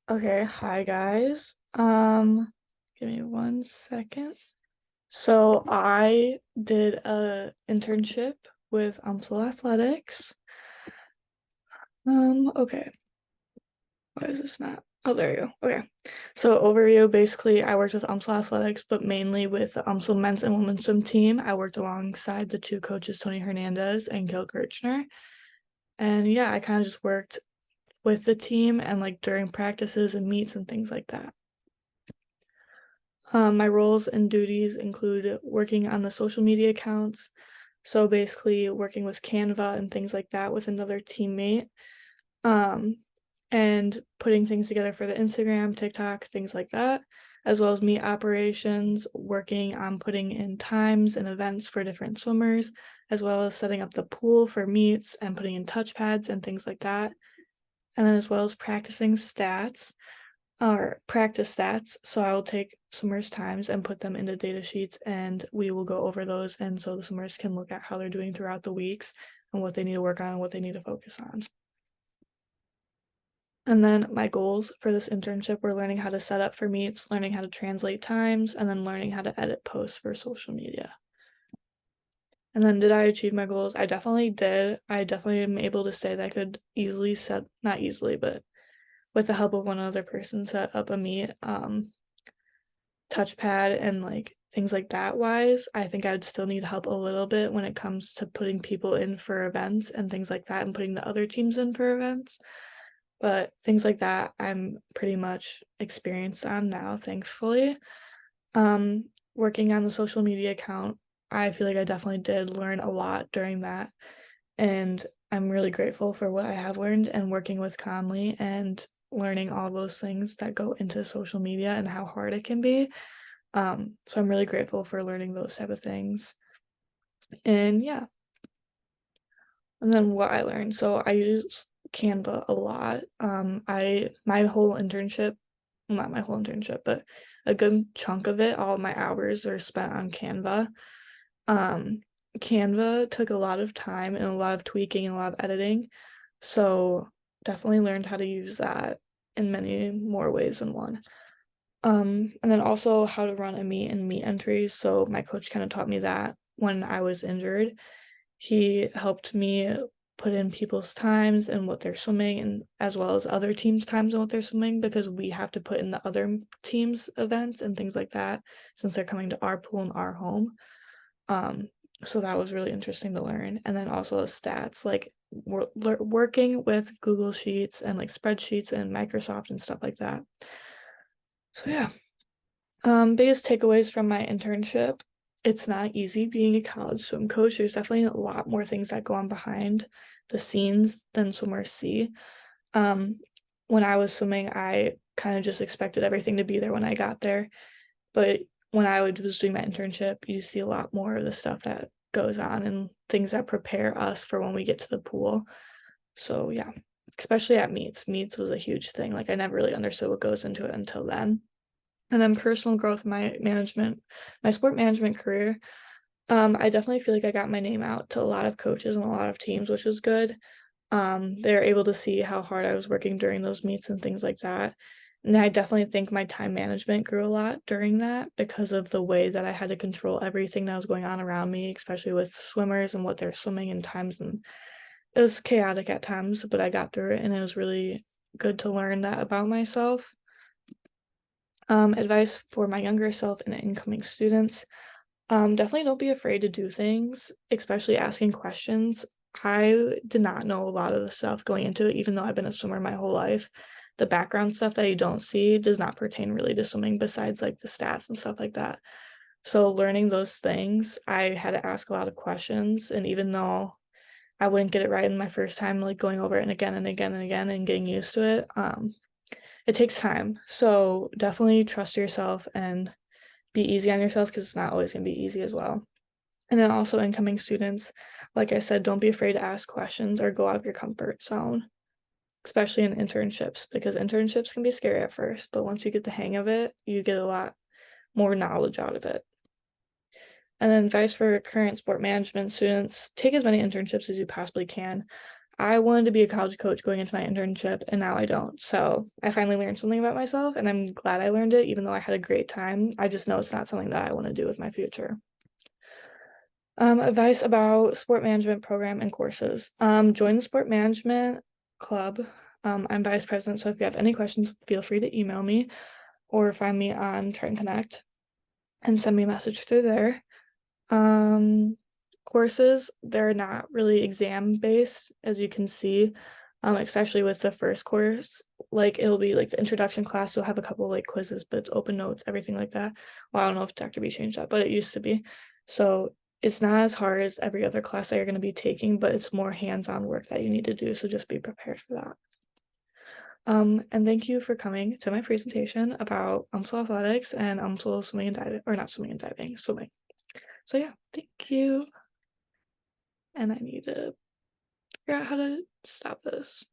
Okay, hi guys. Give me 1 second. So I did a internship with UMSL Athletics. Okay. Why is this not? Oh, there you go. Okay. So overview, basically I worked with UMSL Athletics, but mainly with the UMSL men's and women's swim team. I worked alongside the two coaches, Tony Hernandez and Gil Kirchner. And yeah, I kind of just worked with the team and like during practices and meets and things like that. My roles and duties include working on the social media accounts, so basically working with Canva and things like that with another teammate, um, and putting things together for the Instagram, TikTok, things like that, as well as meet operations, working on putting in times and events for different swimmers, as well as setting up the pool for meets and putting in touch pads and things like that, and then as well as practicing stats or practice stats. So I will take swimmers' times and put them into data sheets, and we will go over those. And so the swimmers can look at how they're doing throughout the weeks and what they need to work on and what they need to focus on. And then my goals for this internship were learning how to set up for meets, learning how to translate times, and then learning how to edit posts for social media. And then did I achieve my goals? I definitely did. I definitely am able to say that I could easily set, not easily, but with the help of one other person, set up a meet. Touchpad and like things like that wise, I think I'd still need help a little bit when it comes to putting people in for events and things like that and putting the other teams in for events. But things like that, I'm pretty much experienced on now, thankfully. Working on the social media account, I feel like I definitely did learn a lot during that. And I'm really grateful for what I have learned and working with Conley and learning all those things that go into social media and how hard it can be. So I'm really grateful for learning those type of things. And yeah, and then what I learned. So I use Canva a lot. I my whole internship, well, not my whole internship, but a good chunk of it, all of my hours are spent on Canva. Um, Canva took a lot of time and a lot of tweaking and a lot of editing. So definitely learned how to use that in many more ways than one. And then also how to run a meet and meet entries. So my coach kind of taught me that when I was injured. He helped me put in people's times and what they're swimming, and as well as other teams' times and what they're swimming, because we have to put in the other teams' events and things like that since they're coming to our pool and our home. Um, so that was really interesting to learn. And then also stats, like working with Google Sheets and like spreadsheets and Microsoft and stuff like that. So yeah. Biggest takeaways from my internship. It's not easy being a college swim coach. There's definitely a lot more things that go on behind the scenes than swimmers see. Um, when I was swimming, I kind of just expected everything to be there when I got there. But when I was doing my internship, you see a lot more of the stuff that goes on and things that prepare us for when we get to the pool. So yeah, especially at meets. Meets was a huge thing. Like I never really understood what goes into it until then. And then personal growth, my sport management career. I definitely feel like I got my name out to a lot of coaches and a lot of teams, which was good. They're able to see how hard I was working during those meets and things like that. And I definitely think my time management grew a lot during that because of the way that I had to control everything that was going on around me, especially with swimmers and what they're swimming in times. And it was chaotic at times, but I got through it and it was really good to learn that about myself. Advice for my younger self and incoming students. Definitely don't be afraid to do things, especially asking questions. I did not know a lot of the stuff going into it, even though I've been a swimmer my whole life. The background stuff that you don't see does not pertain really to swimming, besides like the stats and stuff like that. So, learning those things, I had to ask a lot of questions. And even though I wouldn't get it right in my first time, like going over it and again and again and again and getting used to it, it takes time. So, definitely trust yourself and be easy on yourself because it's not always going to be easy as well. And then also incoming students, like I said, don't be afraid to ask questions or go out of your comfort zone, especially in internships, because internships can be scary at first, but once you get the hang of it, you get a lot more knowledge out of it. And then advice for current sport management students, take as many internships as you possibly can. I wanted to be a college coach going into my internship, and now I don't. So I finally learned something about myself, and I'm glad I learned it, even though I had a great time. I just know it's not something that I want to do with my future. Advice about sport management program and courses. Join the sport management club. I'm vice president, so if you have any questions, feel free to email me or find me on Try and Connect and send me a message through there. Courses, they're not really exam based, as you can see, especially with the first course. Like it'll be like the introduction class, you'll have a couple like quizzes, but it's open notes, everything like that. Well, I don't know if Dr. B changed that, but it used to be. So it's not as hard as every other class that you're going to be taking, but it's more hands-on work that you need to do. So just be prepared for that. And thank you for coming to my presentation about UMSL athletics and UMSL swimming and diving, or not swimming and diving, swimming. So yeah, thank you. And I need to figure out how to stop this.